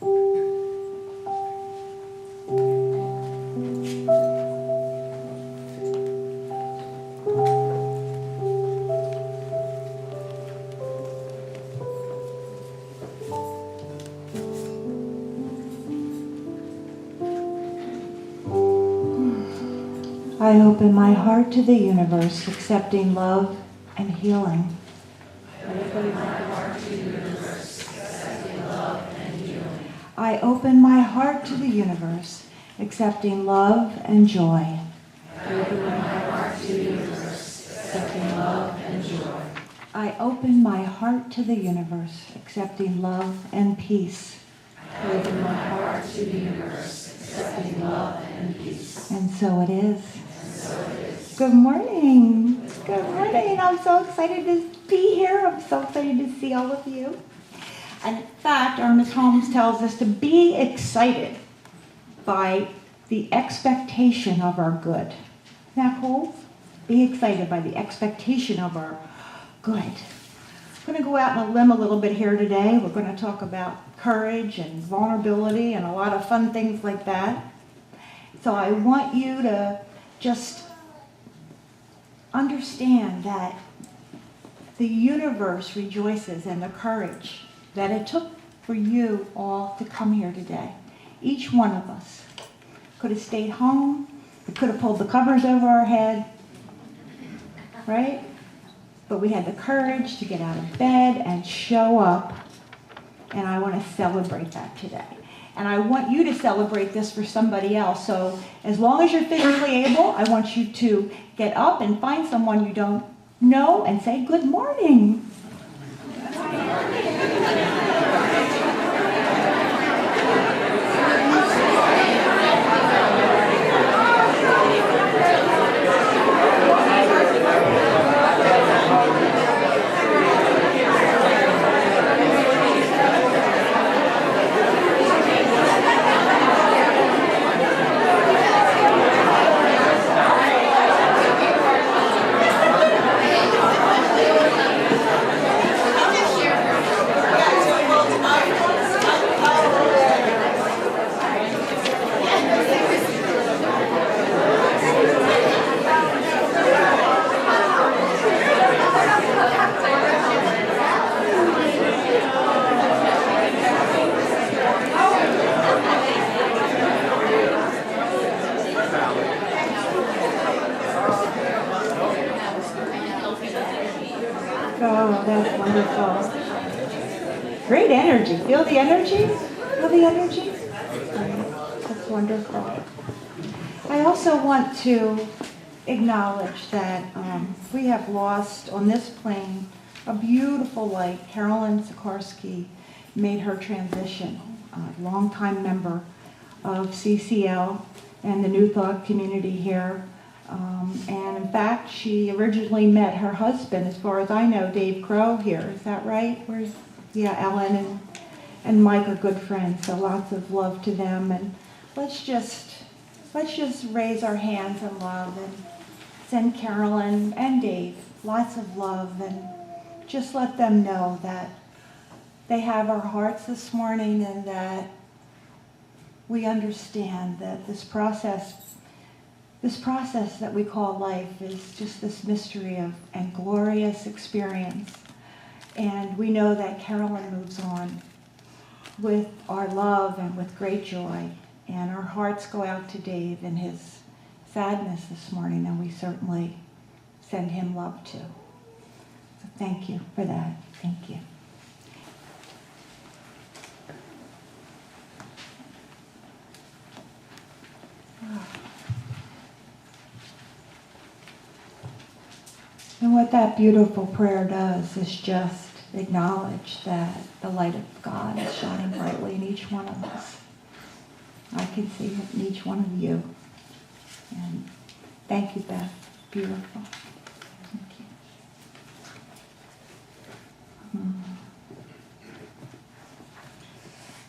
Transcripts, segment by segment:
I open my heart to the universe, accepting love and healing. I open my heart to the universe, accepting love and healing. I open my heart to the universe, accepting love and joy. I open my heart to the universe, accepting love and joy. I open my heart to the universe, accepting love and peace. I open my heart to the universe, accepting love and peace. And so it is. So it is. Good morning. Good morning. I'm so excited to be here. I'm so excited to see all of you. And in fact, our Miss Holmes tells us to be excited by the expectation of our good. Isn't that cool? Be excited by the expectation of our good. I'm going to go out on a limb a little bit here today. We're going to talk about courage and vulnerability and a lot of fun things like that. So I want you to just understand that the universe rejoices in the courage that it took for you all to come here today. Each one of us could have stayed home. We could have pulled the covers over our head, right? But we had the courage to get out of bed and show up, and I want to celebrate that today. And I want you to celebrate this for somebody else. So as long as you're physically able, I want you to get up and find someone you don't know and say, good morning. Oh, that's wonderful. Great energy. Feel the energy? Feel the energy? That's wonderful. I also want to acknowledge that we have lost on this plane a beautiful light. Carolyn Sikorsky made her transition, a longtime member of CCL and the New Thought community here. And in fact, she originally met her husband, as far as I know, Dave Crow here. Is that right? Ellen and Mike are good friends, so lots of love to them. And let's just raise our hands in love and send Carolyn and Dave lots of love, and just let them know that they have our hearts this morning, and that we understand that this process that we call life is just this mystery and glorious experience. And we know that Carolyn moves on with our love and with great joy. And our hearts go out to Dave in his sadness this morning, and we certainly send him love too. So thank you for that. Thank you. And what that beautiful prayer does is just acknowledge that the light of God is shining brightly in each one of us. I can see it in each one of you. And thank you, Beth. Beautiful. Thank you.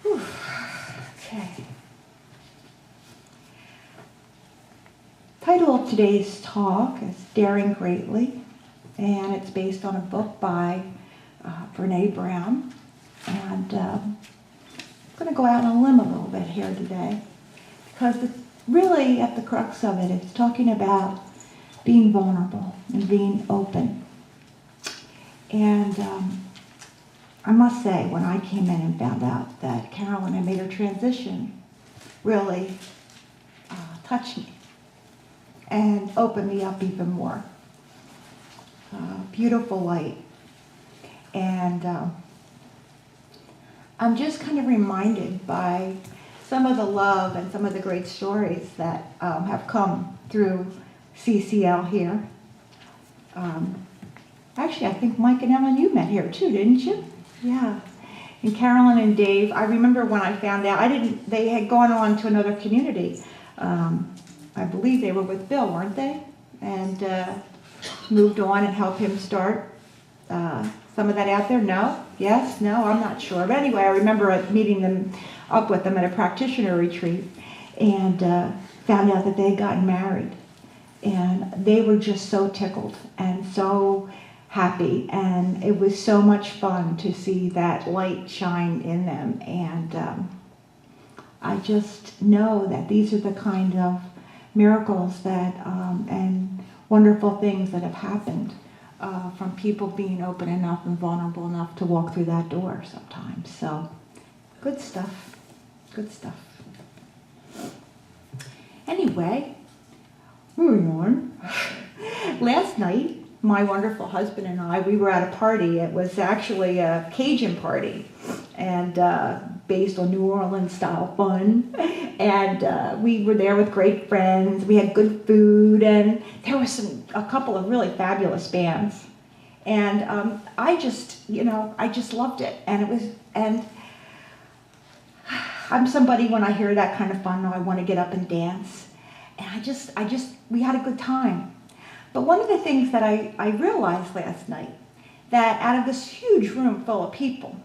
Whew. Okay. Title of today's talk is Daring Greatly. And it's based on a book by Brené Brown. And going to go out on a limb a little bit here today, because it's really at the crux of it, it's talking about being vulnerable and being open. And I must say, when I came in and found out that Carolyn had made her transition, really touched me and opened me up even more. Beautiful light. And I'm just kind of reminded by some of the love and some of the great stories that have come through CCL here. Actually, I think Mike and Ellen, you met here too, didn't you? Yeah. And Carolyn and Dave, I remember when I found out, they had gone on to another community. I believe they were with Bill, weren't they? And moved on and helped him start some of that out there. No? Yes? No? I'm not sure. But anyway, I remember meeting them up with them at a practitioner retreat and found out that they had gotten married. And they were just so tickled and so happy, and it was so much fun to see that light shine in them. And I just know that these are the kind of miracles that and wonderful things that have happened from people being open enough and vulnerable enough to walk through that door sometimes. So good stuff. Good stuff. Anyway, moving on. Last night, my wonderful husband and I, we were at a party. It was actually a Cajun party, and based on New Orleans style fun. And we were there with great friends. We had good food, and there was a couple of really fabulous bands. And I just loved it. And I'm somebody, when I hear that kind of fun, I want to get up and dance. And we had a good time. But one of the things that I realized last night, that out of this huge room full of people,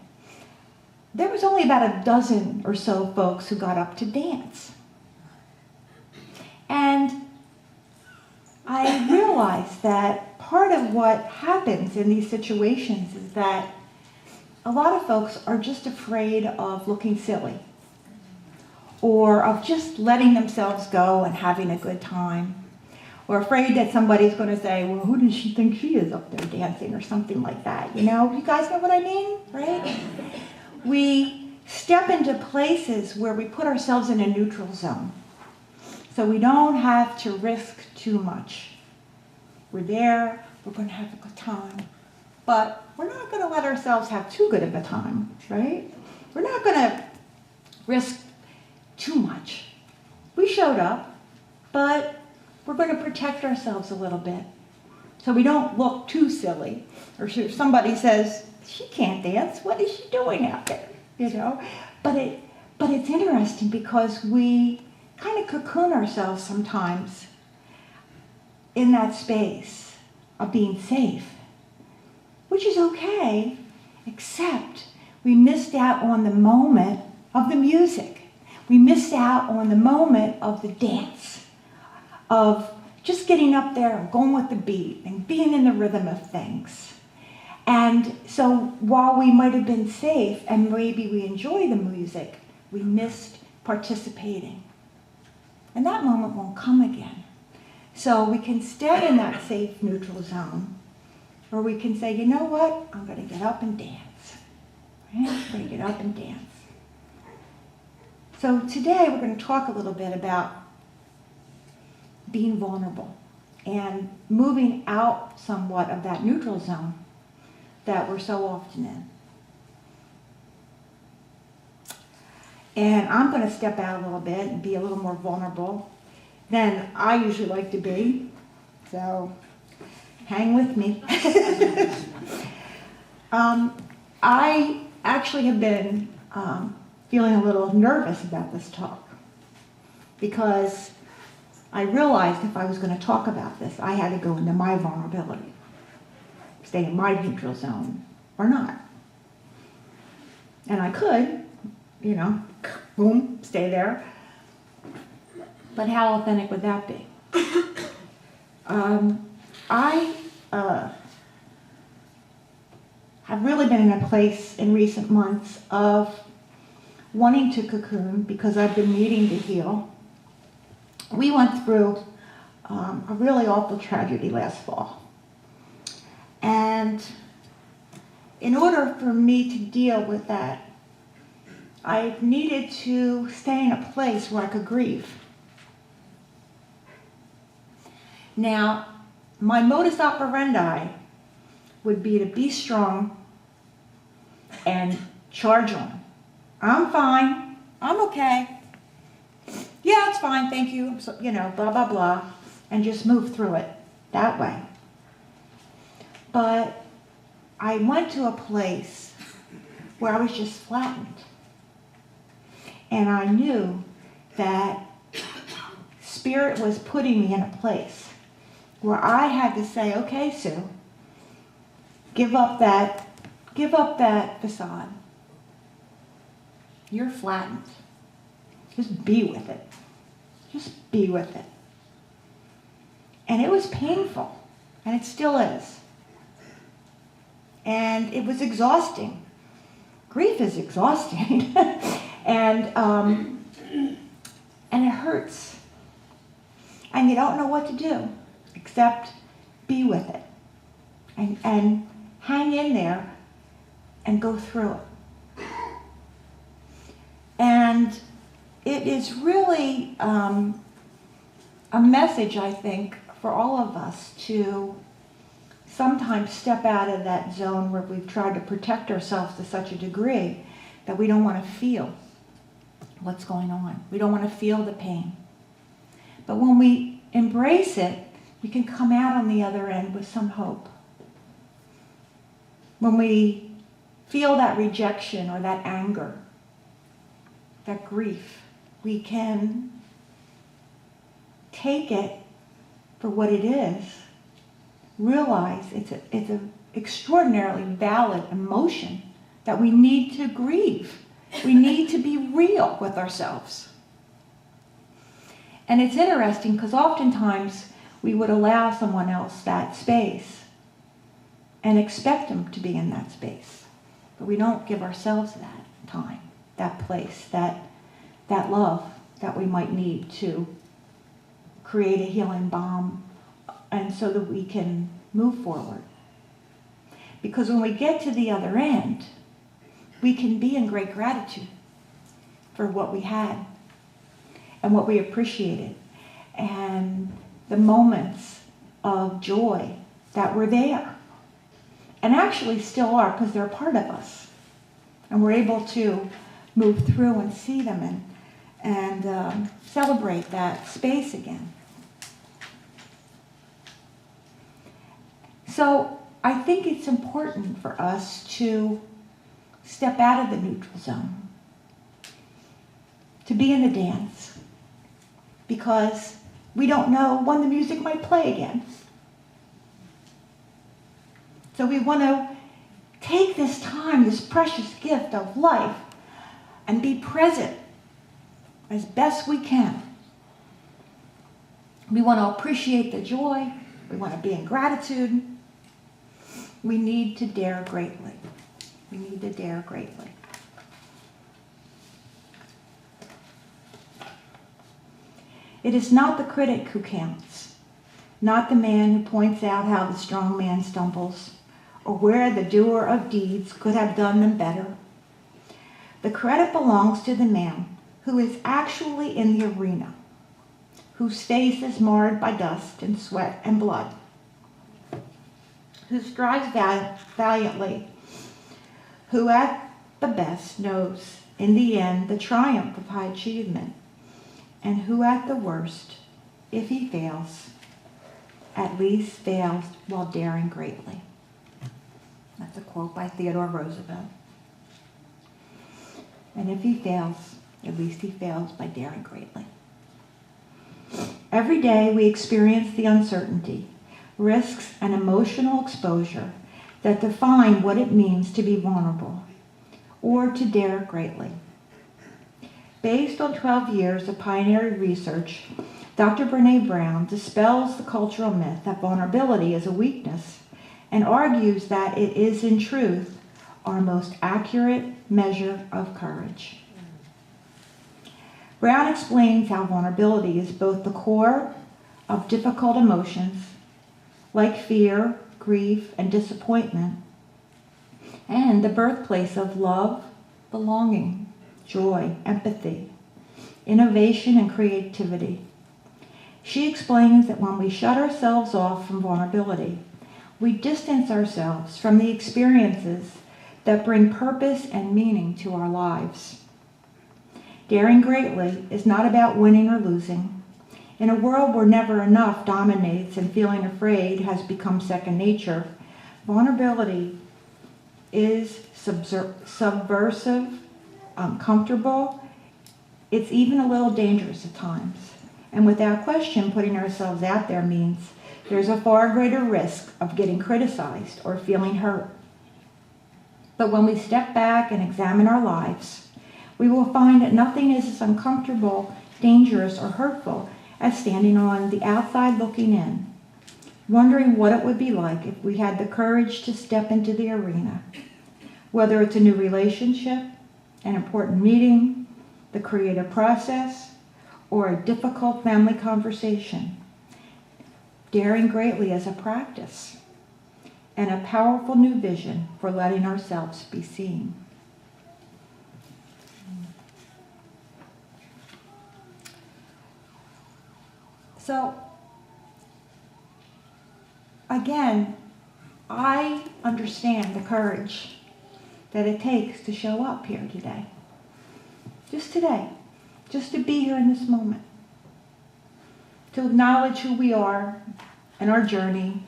there was only about a dozen or so folks who got up to dance. And I realized that part of what happens in these situations is that a lot of folks are just afraid of looking silly, or of just letting themselves go and having a good time, or afraid that somebody's going to say, well, who does she think she is up there dancing, or something like that. You guys know what I mean, right? We step into places where we put ourselves in a neutral zone, so we don't have to risk too much. We're there, we're going to have a good time, but we're not going to let ourselves have too good of a time, right? We're not going to risk too much. We showed up, but we're going to protect ourselves a little bit so we don't look too silly. Or if somebody says, she can't dance, what is she doing out there? But it's interesting because we kind of cocoon ourselves sometimes in that space of being safe, which is okay, except we missed out on the moment of the music. We missed out on the moment of the dance, of just getting up there and going with the beat and being in the rhythm of things. And so while we might have been safe and maybe we enjoy the music, we missed participating. And that moment won't come again. So we can stay in that safe, neutral zone, or we can say, you know what, I'm going to get up and dance. Right? I'm going to get up and dance. So today we're going to talk a little bit about being vulnerable and moving out somewhat of that neutral zone that we're so often in. And I'm going to step out a little bit and be a little more vulnerable than I usually like to be. So hang with me. I actually have been feeling a little nervous about this talk because I realized if I was going to talk about this, I had to go into my vulnerability, stay in my neutral zone or not. And I could, boom, stay there. But how authentic would that be? I have really been in a place in recent months of wanting to cocoon because I've been needing to heal. We went through a really awful tragedy last fall. And in order for me to deal with that, I needed to stay in a place where I could grieve. Now, my modus operandi would be to be strong and charge on. I'm fine. I'm okay. Yeah, it's fine, thank you. So, blah, blah, blah. And just move through it that way. But I went to a place where I was just flattened. And I knew that Spirit was putting me in a place where I had to say, okay, Sue, give up that facade. You're flattened. Just be with it. Just be with it. And it was painful, and it still is. And it was exhausting. Grief is exhausting. and it hurts. And you don't know what to do except be with it. And hang in there and go through it. And it is really a message, I think, for all of us to sometimes step out of that zone where we've tried to protect ourselves to such a degree that we don't want to feel what's going on. We don't want to feel the pain. But when we embrace it, we can come out on the other end with some hope. When we feel that rejection or that anger, that grief, we can take it for what it is, realize it's an extraordinarily valid emotion that we need to grieve. We need to be real with ourselves. And it's interesting because oftentimes we would allow someone else that space and expect them to be in that space. But we don't give ourselves that time, that place, that love that we might need to create a healing balm, and so that we can move forward. Because when we get to the other end, we can be in great gratitude for what we had and what we appreciated and the moments of joy that were there and actually still are, because they're a part of us. And we're able to move through and see them and celebrate that space again. So I think it's important for us to step out of the neutral zone, to be in the dance, because we don't know when the music might play again. So we want to take this time, this precious gift of life, and be present as best we can. We want to appreciate the joy. We want to be in gratitude. We need to dare greatly. We need to dare greatly. It is not the critic who counts, not the man who points out how the strong man stumbles, or where the doer of deeds could have done them better. The credit belongs to the man who is actually in the arena, whose face is marred by dust and sweat and blood, who strives valiantly, who at the best knows in the end the triumph of high achievement, and who at the worst, if he fails, at least fails while daring greatly. That's a quote by Theodore Roosevelt. And if he fails, at least he fails by daring greatly. Every day we experience the uncertainty, risks, and emotional exposure that define what it means to be vulnerable or to dare greatly. Based on 12 years of pioneering research, Dr. Brené Brown dispels the cultural myth that vulnerability is a weakness and argues that it is in truth our most accurate measure of courage. Brown explains how vulnerability is both the core of difficult emotions, like fear, grief, and disappointment, and the birthplace of love, belonging, joy, empathy, innovation, and creativity. She explains that when we shut ourselves off from vulnerability, we distance ourselves from the experiences that bring purpose and meaning to our lives. Daring greatly is not about winning or losing. In a world where never enough dominates and feeling afraid has become second nature, vulnerability is subversive, uncomfortable. It's even a little dangerous at times. And without question, putting ourselves out there means there's a far greater risk of getting criticized or feeling hurt. But when we step back and examine our lives, we will find that nothing is as uncomfortable, dangerous, or hurtful as standing on the outside looking in, wondering what it would be like if we had the courage to step into the arena. Whether it's a new relationship, an important meeting, the creative process, or a difficult family conversation. Daring greatly as a practice and a powerful new vision for letting ourselves be seen. So, again, I understand the courage that it takes to show up here today. Just today. Just to be here in this moment. To acknowledge who we are and our journey.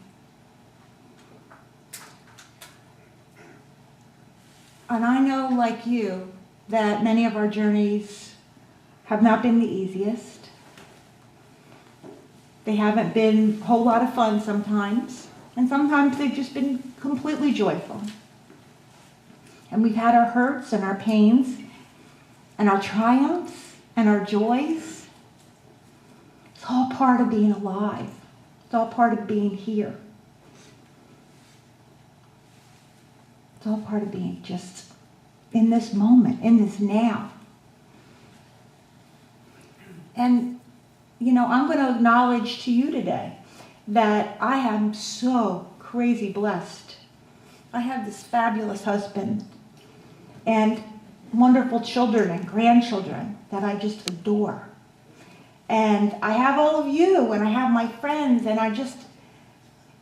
And I know, like you, that many of our journeys have not been the easiest. They haven't been a whole lot of fun sometimes. And sometimes they've just been completely joyful. And we've had our hurts and our pains and our triumphs and our joys. It's all part of being alive. It's all part of being here. It's all part of being just in this moment, in this now. And, I'm going to acknowledge to you today that I am so crazy blessed. I have this fabulous husband and wonderful children and grandchildren that I just adore. And I have all of you, and I have my friends, and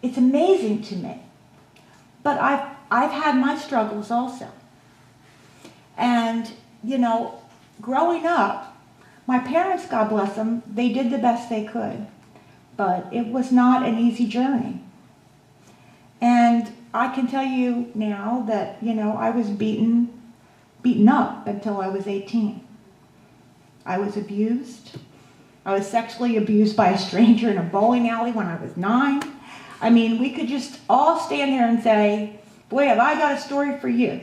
it's amazing to me. But I've had my struggles also. And, growing up, my parents, God bless them, they did the best they could. But it was not an easy journey. And I can tell you now that, I was beaten up until I was 18. I was abused. I was sexually abused by a stranger in a bowling alley when I was 9. I mean, we could just all stand there and say, boy, have I got a story for you.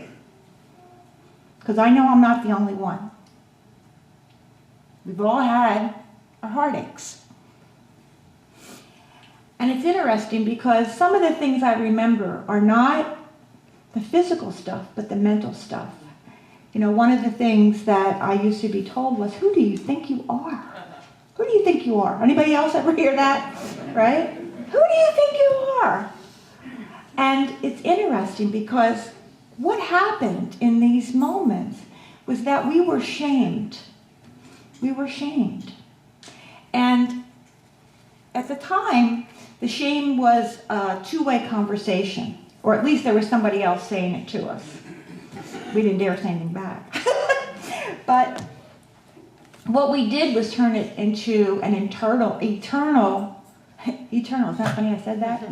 Because I know I'm not the only one. We've all had our heartaches. And it's interesting because some of the things I remember are not the physical stuff, but the mental stuff. One of the things that I used to be told was, who do you think you are? Who do you think you are? Anybody else ever hear that? Right? Who do you think you are? And it's interesting because what happened in these moments was that we were shamed. We were shamed. And at the time, the shame was a two-way conversation, or at least there was somebody else saying it to us. We didn't dare say anything back. But what we did was turn it into an eternal, is that funny I said that?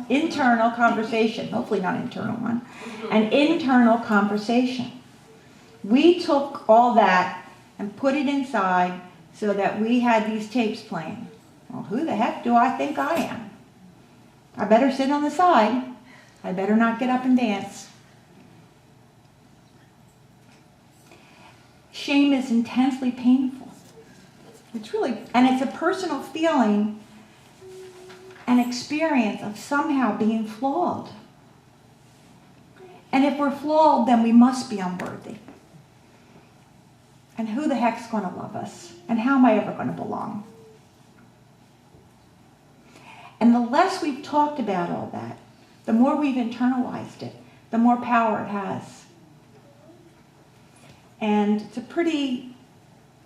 Internal conversation. Hopefully not an internal one. An internal conversation. We took all that and put it inside so that we had these tapes playing. Well, who the heck do I think I am? I better sit on the side. I better not get up and dance. Shame is intensely painful. And it's a personal feeling and experience of somehow being flawed. And if we're flawed, then we must be unworthy. And who the heck's going to love us? And how am I ever going to belong? And the less we've talked about all that, the more we've internalized it, the more power it has. And it's a pretty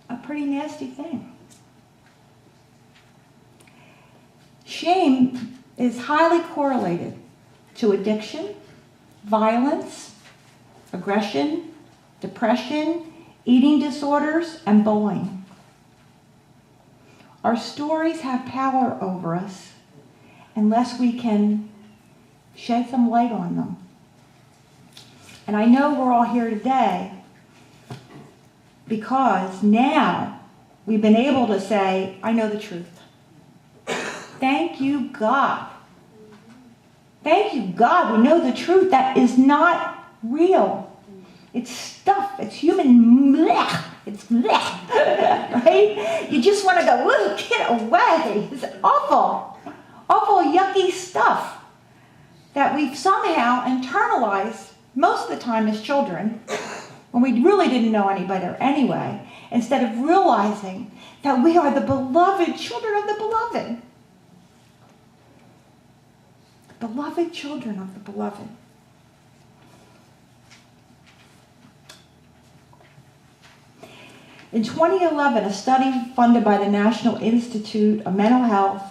nasty thing. Shame is highly correlated to addiction, violence, aggression, depression, eating disorders, and bullying. Our stories have power over us unless we can shed some light on them. And I know we're all here today because now we've been able to say, I know the truth. Thank you, God. Thank you, God. We know the truth. That is not real. It's stuff. It's human blech. It's blech. Right? You just want to go, woo, get away. It's awful. Awful, yucky stuff that we've somehow internalized most of the time as children when we really didn't know any better anyway, instead of realizing that we are the beloved children of the beloved. Beloved children of the beloved. In 2011, a study funded by the National Institute of Mental Health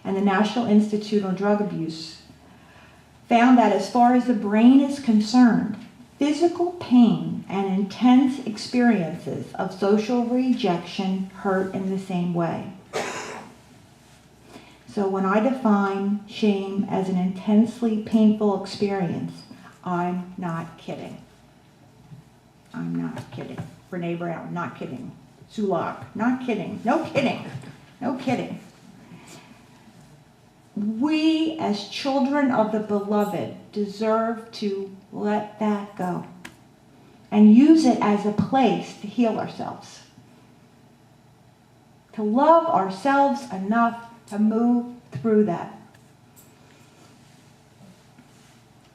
and the National Institute on Drug Abuse found that as far as the brain is concerned, physical pain and intense experiences of social rejection hurt in the same way. So when I define shame as an intensely painful experience, I'm not kidding. I'm not kidding. Brené Brown, not kidding. Locke, not kidding. No kidding. No kidding. We, as children of the beloved, deserve to let that go and use it as a place to heal ourselves, to love ourselves enough to move through that.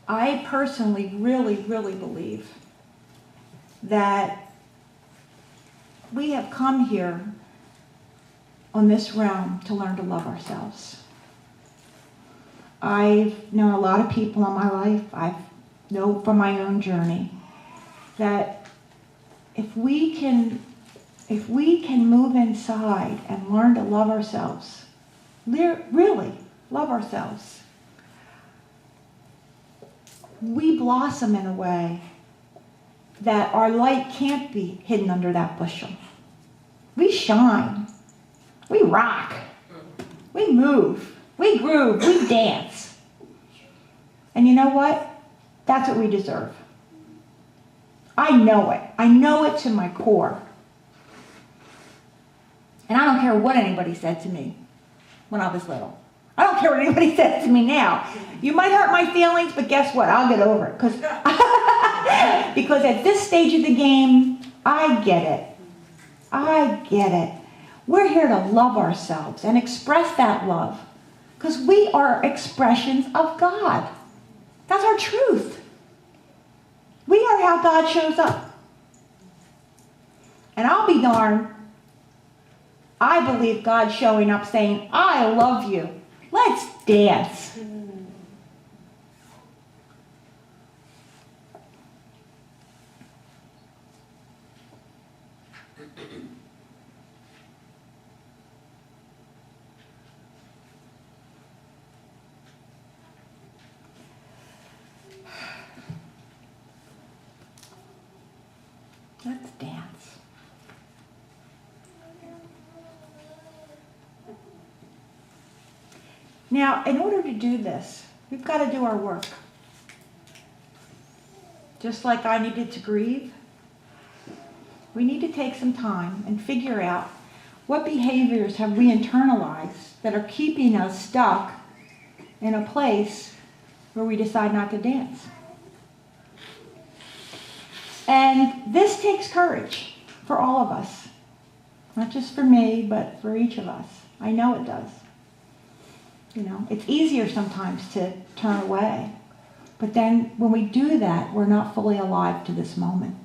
I personally really believe that we have come here on this realm to learn to love ourselves. I've known a lot of people in my life, I know from my own journey, that if we can move inside and learn to love ourselves, really love ourselves, we blossom in a way that our light can't be hidden under that bushel. We shine. We rock. We move. We groove. We dance. And you know what? That's what we deserve. I know it. I know it to my core. And I don't care what anybody said to me when I was little. I don't care what anybody says to me now. You might hurt my feelings, but guess what? I'll get over it. Because at this stage of the game, I get it. I get it. We're here to love ourselves and express that love. Because we are expressions of God. That's our truth. We are how God shows up. And I'll be darned, I believe God showing up saying, I love you. Let's dance. Let's dance. Now, in order to do this, we've got to do our work. Just like I needed to grieve, we need to take some time and figure out what behaviors have we internalized that are keeping us stuck in a place where we decide not to dance. And this takes courage for all of us. Not just for me, but for each of us. I know it does. You know, it's easier sometimes to turn away. But then when we do that, we're not fully alive to this moment.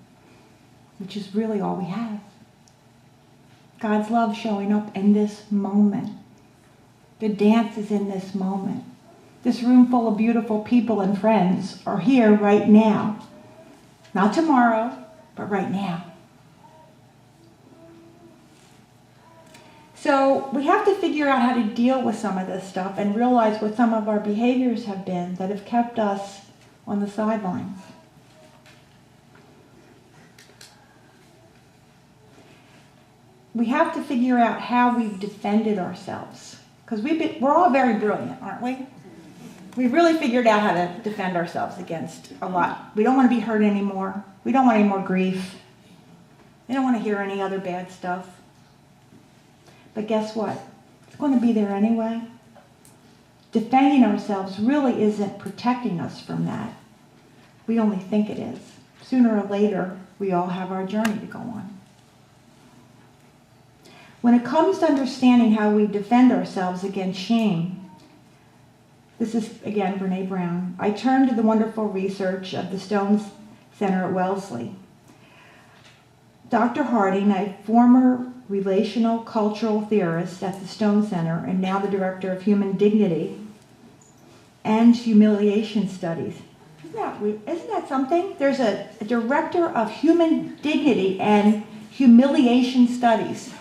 which is really all we have. God's love showing up in this moment. The dance is in this moment. This room full of beautiful people and friends are here right now. Not tomorrow, but right now. So we have to figure out how to deal with some of this stuff and realize what some of our behaviors have been that have kept us on the sidelines. We have to figure out how we've defended ourselves. Because we're all very brilliant, aren't we? We've really figured out how to defend ourselves against a lot. We don't want to be hurt anymore. We don't want any more grief. We don't want to hear any other bad stuff. But guess what? It's going to be there anyway. Defending ourselves really isn't protecting us from that. We only think it is. Sooner or later, we all have our journey to go on. When it comes to understanding how we defend ourselves against shame, this is, again, Brené Brown, I turn to the wonderful research of the Stone Center at Wellesley. Dr. Harding, a former relational cultural theorist at the Stone Center and now the director of human dignity and humiliation studies. Isn't that something? There's a director of human dignity and humiliation studies.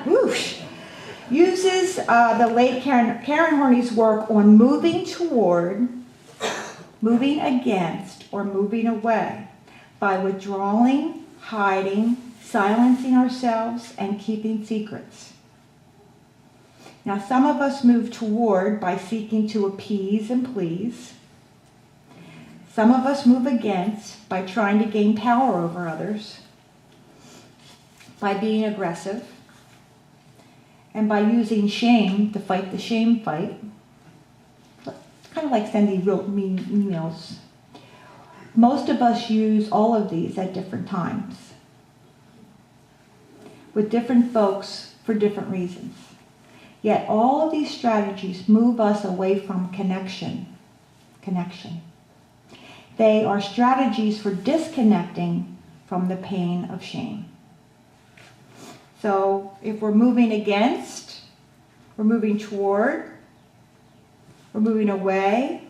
Whoosh. Uses the late Karen Horney's work on moving toward, moving against, or moving away by withdrawing, hiding, silencing ourselves, and keeping secrets. Now, some of us move toward by seeking to appease and please. Some of us move against by trying to gain power over others, by being aggressive, and by using shame to fight the shame fight. It's kind of like sending real mean emails. Most of us use all of these at different times, with different folks for different reasons. Yet all of these strategies move us away from connection. They are strategies for disconnecting from the pain of shame. So if we're moving against, we're moving toward, we're moving away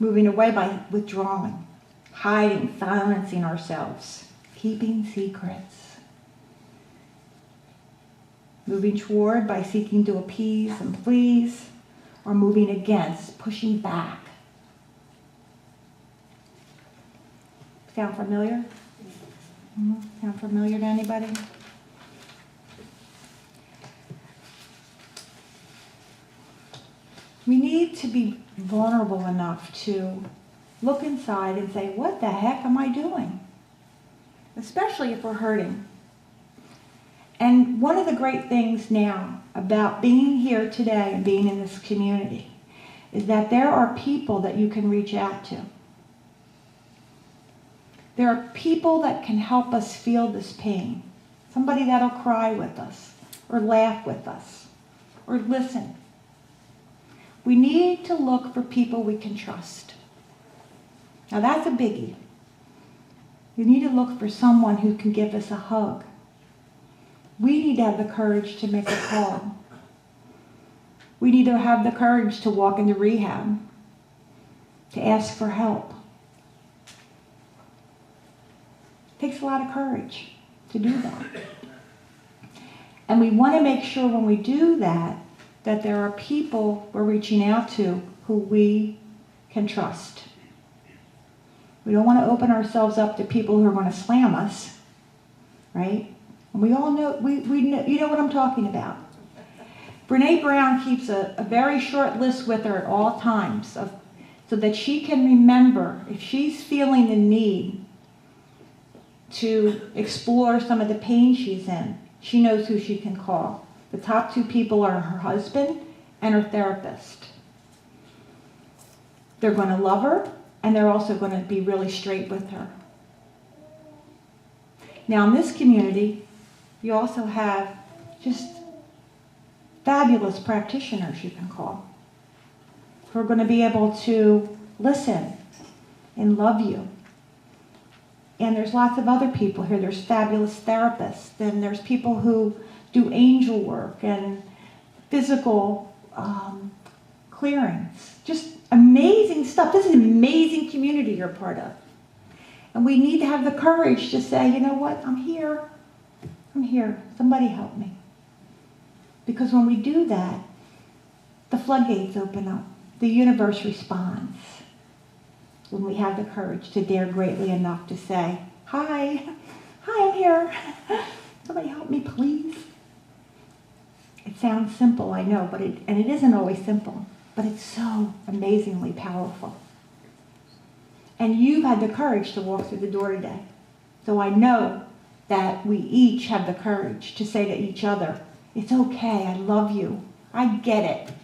by withdrawing, hiding, silencing ourselves, keeping secrets. Moving toward by seeking to appease and please, or moving against, pushing back. Sound familiar? Sound familiar to anybody? We need to be vulnerable enough to look inside and say, what the heck am I doing? Especially if we're hurting. And one of the great things now about being here today and being in this community is that there are people that you can reach out to. There are people that can help us feel this pain. Somebody that'll cry with us, or laugh with us, or listen. We need to look for people we can trust. Now that's a biggie. We need to look for someone who can give us a hug. We need to have the courage to make a call. We need to have the courage to walk into rehab, to ask for help. It takes a lot of courage to do that. And we want to make sure when we do that, that there are people we're reaching out to who we can trust. We don't want to open ourselves up to people who are going to slam us, right? And we all know, we know, you know what I'm talking about. Brené Brown keeps a very short list with her at all times so that she can remember if she's feeling the need to explore some of the pain she's in, she knows who she can call. The top two people are her husband and her therapist. They're going to love her, and they're also going to be really straight with her. Now, in this community, you also have just fabulous practitioners you can call who are going to be able to listen and love you And there's lots of other people here. There's fabulous therapists, and there's people who do angel work and physical clearings. Just amazing stuff. This is an amazing community you're part of. And we need to have the courage to say, you know what, I'm here. I'm here. Somebody help me. Because when we do that, the floodgates open up. The universe responds. When we have the courage to dare greatly enough to say, hi, I'm here. Somebody help me, please. It sounds simple, I know, but it isn't always simple, but it's so amazingly powerful. And you've had the courage to walk through the door today. So I know that we each have the courage to say to each other, it's okay, I love you. I get it.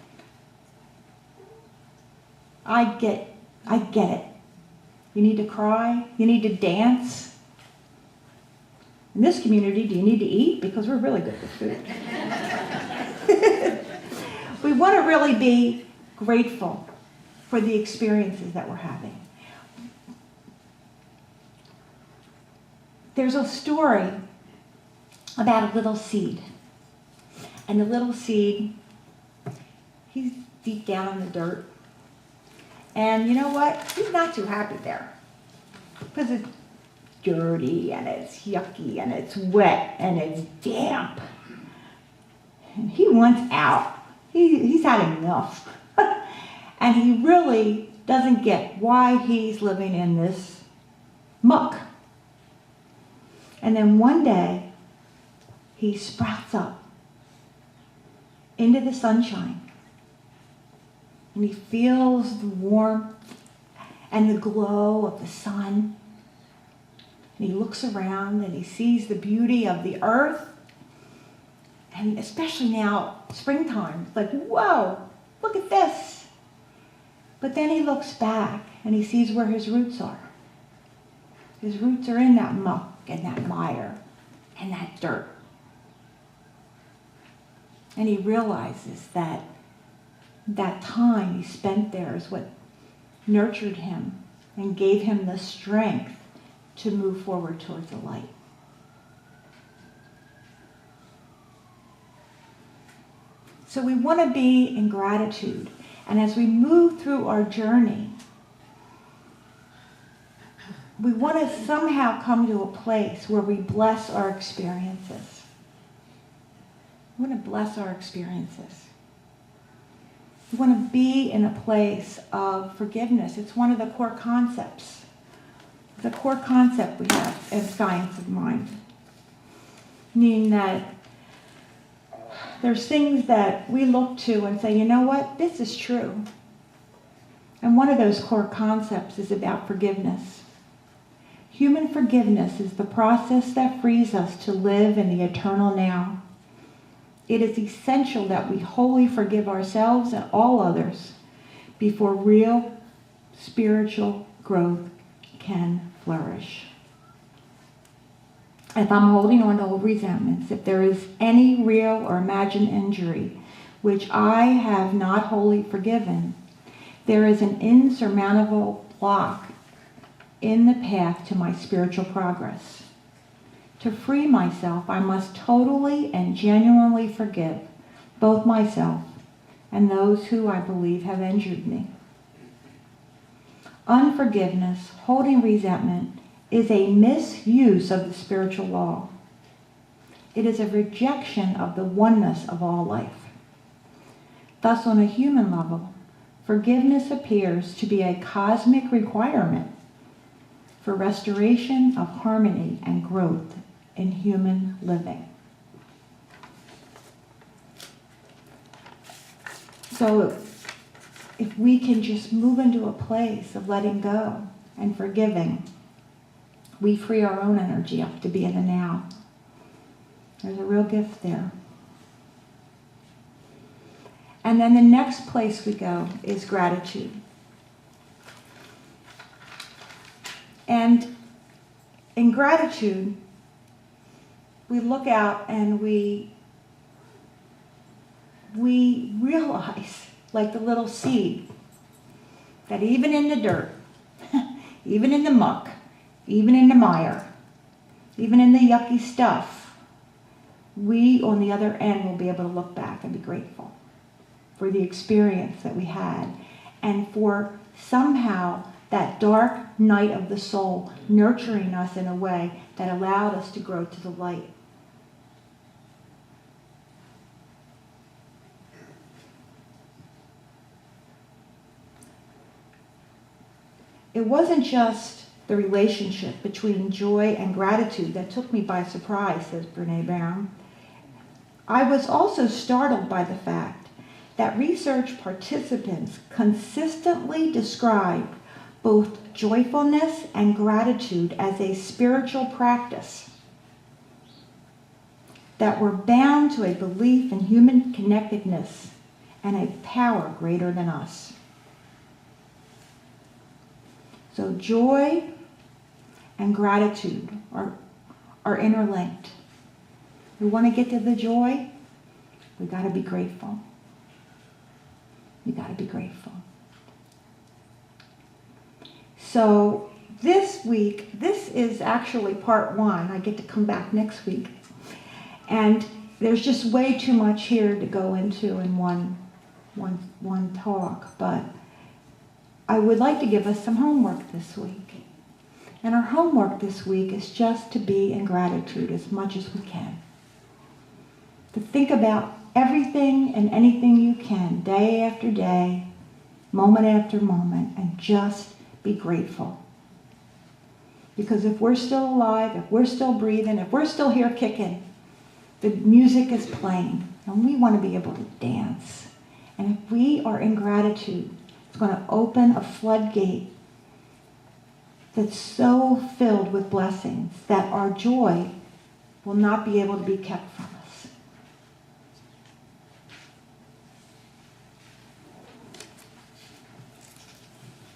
I get it. You need to cry. You need to dance. In this community, do you need to eat? Because we're really good with food. We want to really be grateful for the experiences that we're having. There's a story about a little seed. And the little seed, he's deep down in the dirt. And you know what? He's not too happy there. Because it's dirty and it's yucky and it's wet and it's damp. And he wants out. He's had enough. And he really doesn't get why he's living in this muck. And then one day, he sprouts up into the sunshine. And he feels the warmth and the glow of the sun. And he looks around and he sees the beauty of the earth. And especially now, springtime, it's like, whoa, look at this. But then he looks back and he sees where his roots are. His roots are in that muck and that mire and that dirt. And he realizes that that time he spent there is what nurtured him and gave him the strength to move forward towards the light. So we want to be in gratitude. And as we move through our journey, we want to somehow come to a place where we bless our experiences. We want to bless our experiences. We want to be in a place of forgiveness. It's one of the core concepts. The core concept we have in science of mind. Meaning that there's things that we look to and say, you know what, this is true. And one of those core concepts is about forgiveness. Human forgiveness is the process that frees us to live in the eternal now. It is essential that we wholly forgive ourselves and all others before real spiritual growth can flourish. If I'm holding on to old resentments, if there is any real or imagined injury which I have not wholly forgiven, there is an insurmountable block in the path to my spiritual progress. To free myself, I must totally and genuinely forgive both myself and those who I believe have injured me. Unforgiveness, holding resentment, is a misuse of the spiritual law. It is a rejection of the oneness of all life. Thus, on a human level, forgiveness appears to be a cosmic requirement for restoration of harmony and growth in human living. So if we can just move into a place of letting go and forgiving, we free our own energy up to be in the now. There's a real gift there. And then the next place we go is gratitude. And in gratitude, we look out and we realize, like the little seed, that even in the dirt, even in the muck, even in the mire, even in the yucky stuff, we on the other end will be able to look back and be grateful for the experience that we had and for somehow that dark night of the soul nurturing us in a way that allowed us to grow to the light. It wasn't just the relationship between joy and gratitude that took me by surprise, says Brené Brown. I was also startled by the fact that research participants consistently described both joyfulness and gratitude as a spiritual practice that were bound to a belief in human connectedness and a power greater than us. So joy and gratitude are interlinked. We want to get to the joy, we got to be grateful. You got to be grateful. So this week, this is actually part 1. I get to come back next week. And there's just way too much here to go into in one talk. But I would like to give us some homework this week. And our homework this week is just to be in gratitude as much as we can. To think about everything and anything you can, day after day, moment after moment, and just be grateful. Because if we're still alive, if we're still breathing, if we're still here kicking, the music is playing, and we want to be able to dance. And if we are in gratitude, it's going to open a floodgate that's so filled with blessings that our joy will not be able to be kept from us.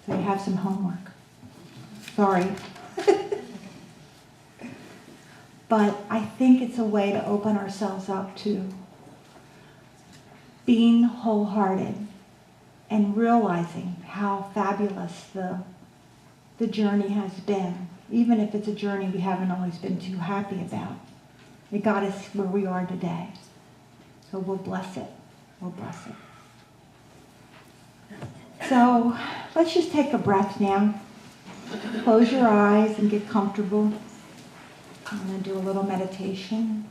So you have some homework. Sorry. But I think it's a way to open ourselves up to being wholehearted and realizing how fabulous the journey has been, even if it's a journey we haven't always been too happy about. It got us where we are today. So we'll bless it. We'll bless it. So let's just take a breath now. Close your eyes and get comfortable. I'm going to do a little meditation.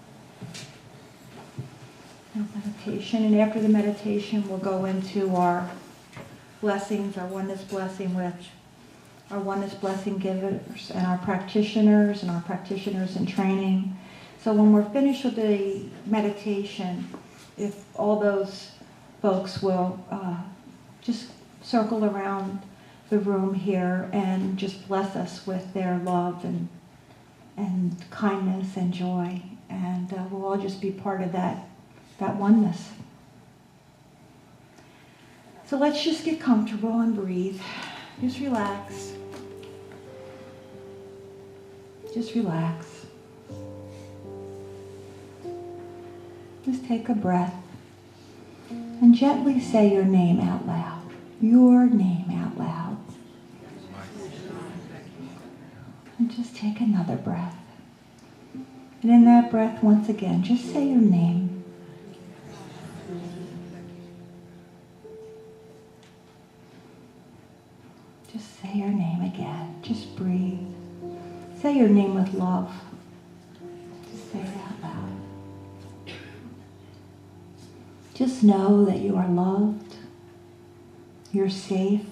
And after the meditation, we'll go into our blessings, our oneness blessing with our oneness blessing givers and our practitioners in training. So when we're finished with the meditation, if all those folks will just circle around the room here and just bless us with their love and kindness and joy, and we'll all just be part of that oneness. So let's just get comfortable and breathe. Just relax. Just relax. Just take a breath and gently say your name out loud. Your name out loud. And just take another breath. And in that breath, once again, just say your name. Just say your name again. Just breathe. Say your name with love. Just say it out loud. Just know that you are loved. You're safe.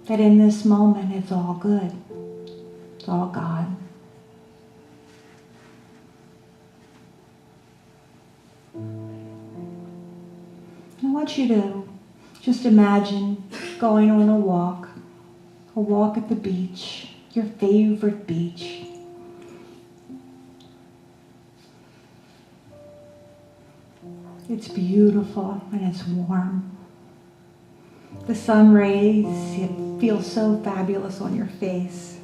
That in this moment it's all good. It's all God. I want you to just imagine going on a walk at the beach, your favorite beach. It's beautiful and it's warm. The sun rays, it feels so fabulous on your face.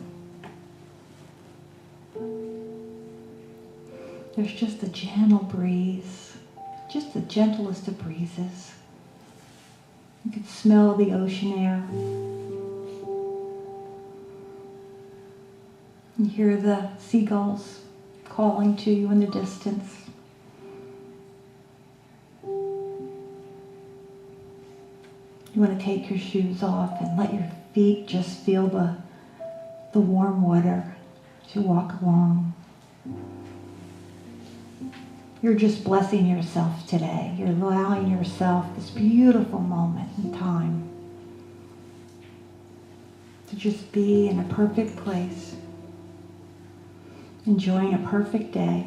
There's just a gentle breeze, just the gentlest of breezes. You can smell the ocean air. You hear the seagulls calling to you in the distance. You want to take your shoes off and let your feet just feel the warm water as you walk along. You're just blessing yourself today. You're allowing yourself this beautiful moment in time to just be in a perfect place, enjoying a perfect day.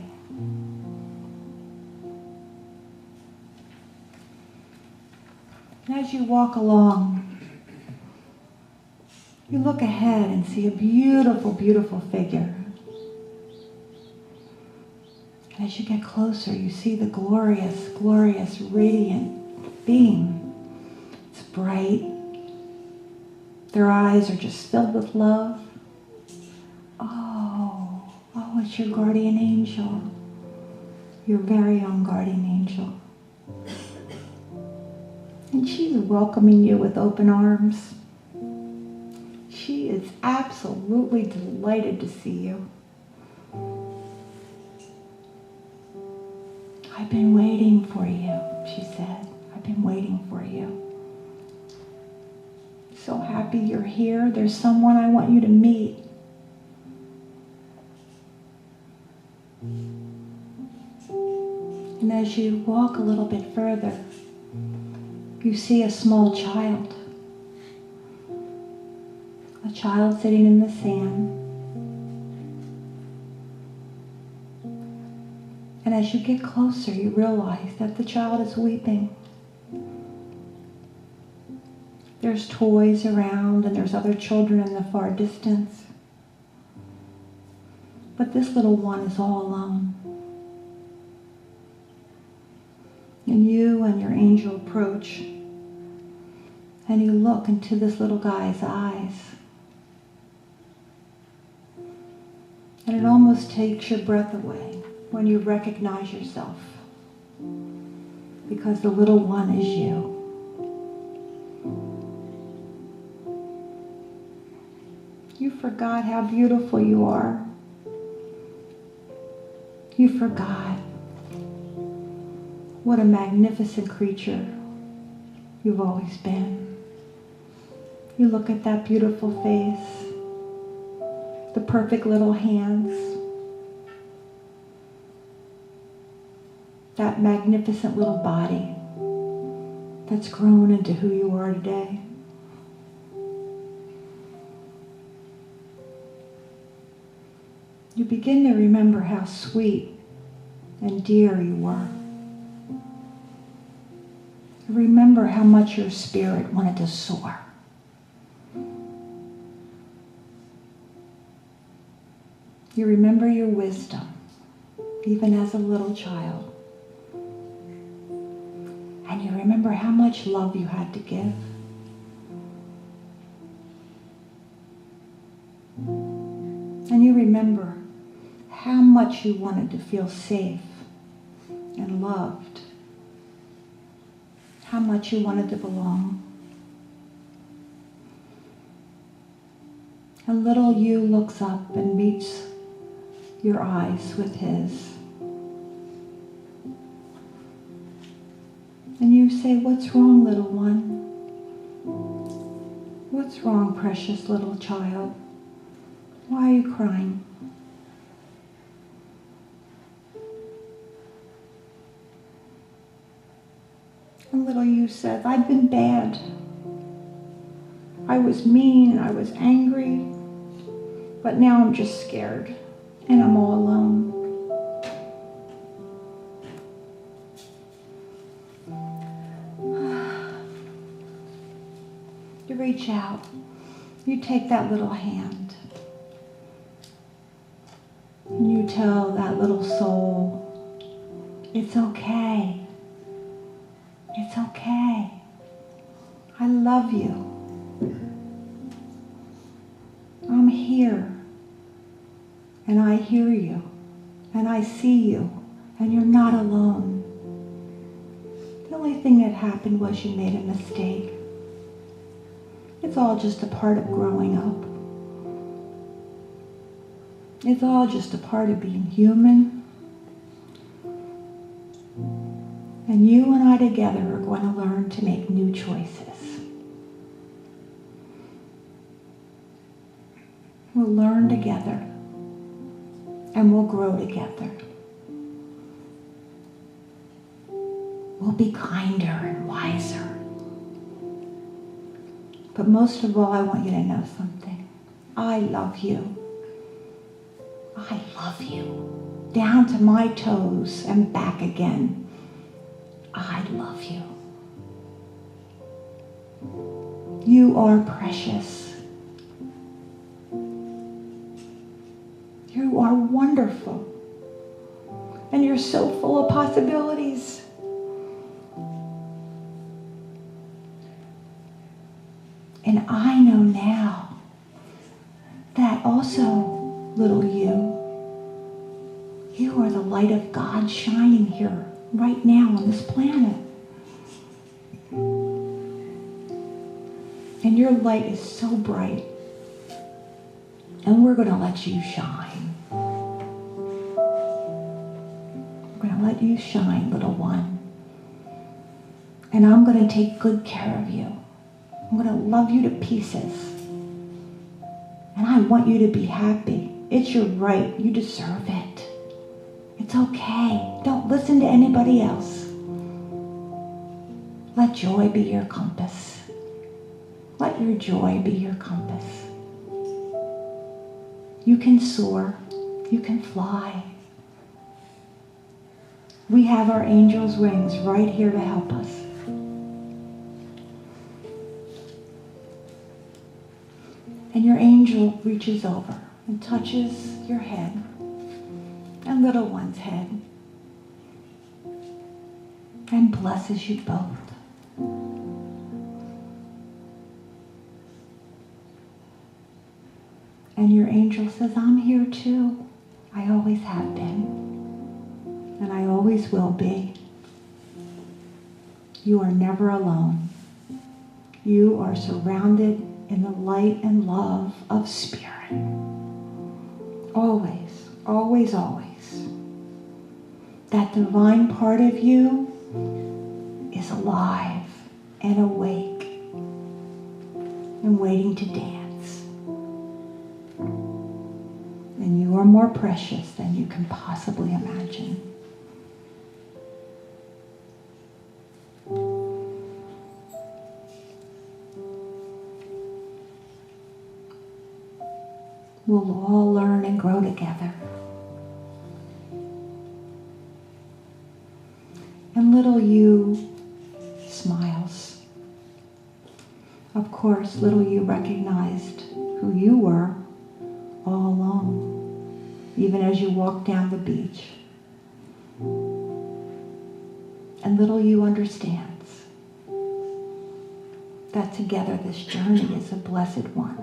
And as you walk along, you look ahead and see a beautiful, beautiful figure. And as you get closer, you see the glorious, glorious, radiant being. It's bright. Their eyes are just filled with love. Oh, it's your guardian angel. Your very own guardian angel. And she's welcoming you with open arms. She is absolutely delighted to see you. I've been waiting for you, she said. I've been waiting for you. So happy you're here. There's someone I want you to meet. And as you walk a little bit further, you see a small child. A child sitting in the sand. And as you get closer, you realize that the child is weeping. There's toys around and there's other children in the far distance. But this little one is all alone. And you and your angel approach and you look into this little guy's eyes. And it almost takes your breath away when you recognize yourself, because the little one is you. You forgot how beautiful you are. You forgot what a magnificent creature you've always been. You look at that beautiful face, the perfect little hands, that magnificent little body that's grown into who you are today. You begin to remember how sweet and dear you were. Remember how much your spirit wanted to soar. You remember your wisdom, even as a little child. And you remember how much love you had to give. And you remember how much you wanted to feel safe and loved. How much you wanted to belong. And little you looks up and meets your eyes with his. And you say, "What's wrong, little one? What's wrong, precious little child? Why are you crying?" And little you says, "I've been bad. I was mean and I was angry, but now I'm just scared and I'm all alone." You reach out, you take that little hand, and you tell that little soul, "It's okay. It's okay. I love you. I'm here. And I hear you. And I see you. And you're not alone. The only thing that happened was you made a mistake. It's all just a part of growing up. It's all just a part of being human. And you and I together are going to learn to make new choices. We'll learn together and we'll grow together. We'll be kinder and wiser. But most of all, I want you to know something. I love you. I love you. Down to my toes and back again. I love you. You are precious. You are wonderful. And you're so full of possibilities. And I know now that also, little you are the light of God shining here right now on this planet. And your light is so bright. And we're going to let you shine. We're going to let you shine, little one. And I'm going to take good care of you. I'm going to love you to pieces. And I want you to be happy. It's your right. You deserve it. It's okay. Don't listen to anybody else. Let joy be your compass. Let your joy be your compass. You can soar. You can fly. We have our angel's wings right here to help us. And your angel reaches over and touches your head and little one's head and blesses you both. And your angel says, I'm here too. I always have been. And I always will be. You are never alone. You are surrounded in the light and love of Spirit. Always, always, always. That divine part of you is alive and awake and waiting to dance. And you are more precious than you can possibly imagine. We'll all learn and grow together. And little you smiles. Of course, little you recognized who you were all along, even as you walked down the beach. And little you understands that together this journey is a blessed one.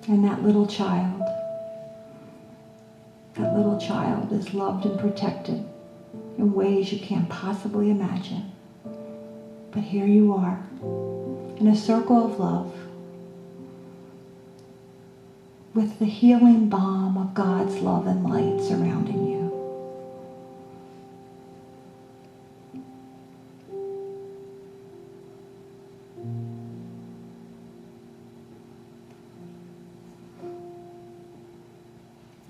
And that little child is loved and protected in ways you can't possibly imagine. But here you are, in a circle of love, with the healing balm of God's love and light surrounding you.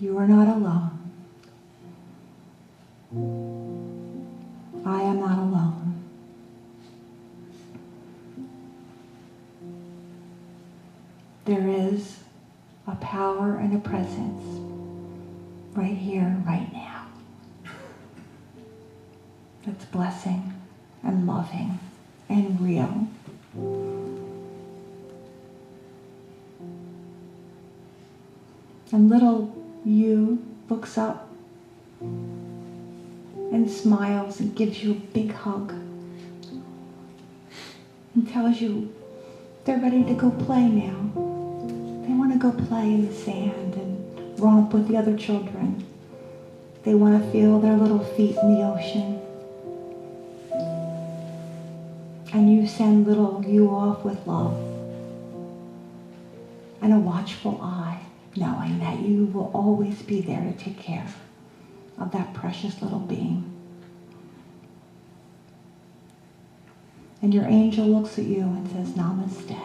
You are not alone. I am not alone. There is a power and a presence right here, right now. That's blessing and loving and real. And little you looks up and smiles and gives you a big hug and tells you they're ready to go play now. They want to go play in the sand and romp with the other children. They want to feel their little feet in the ocean. And you send little you off with love. and a watchful eye, knowing that you will always be there to take care of that precious little being. And your angel looks at you and says, Namaste.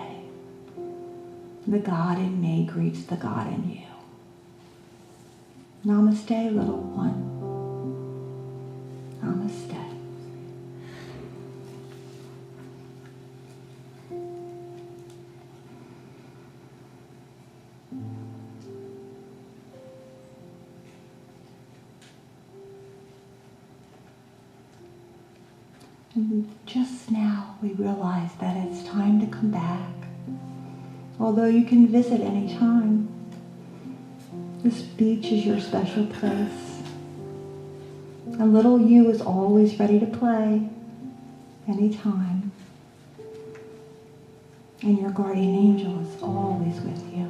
The God in me greets the God in you. Namaste, little one. Namaste. And just now we realize that it's time to come back. Although you can visit any time, this beach is your special place. And little you is always ready to play anytime. And your guardian angel is always with you.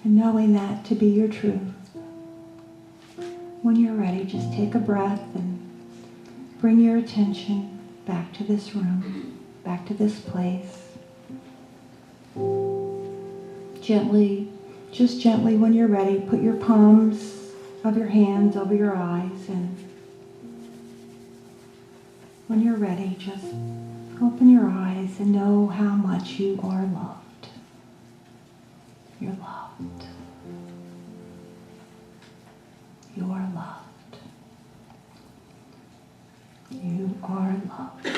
And knowing that to be your truth, when you're ready, just take a breath and bring your attention back to this room, back to this place. Gently, just gently when you're ready, put your palms of your hands over your eyes, and when you're ready, just open your eyes and know how much you are loved. You're loved. You are loved. You are loved.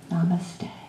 Namaste.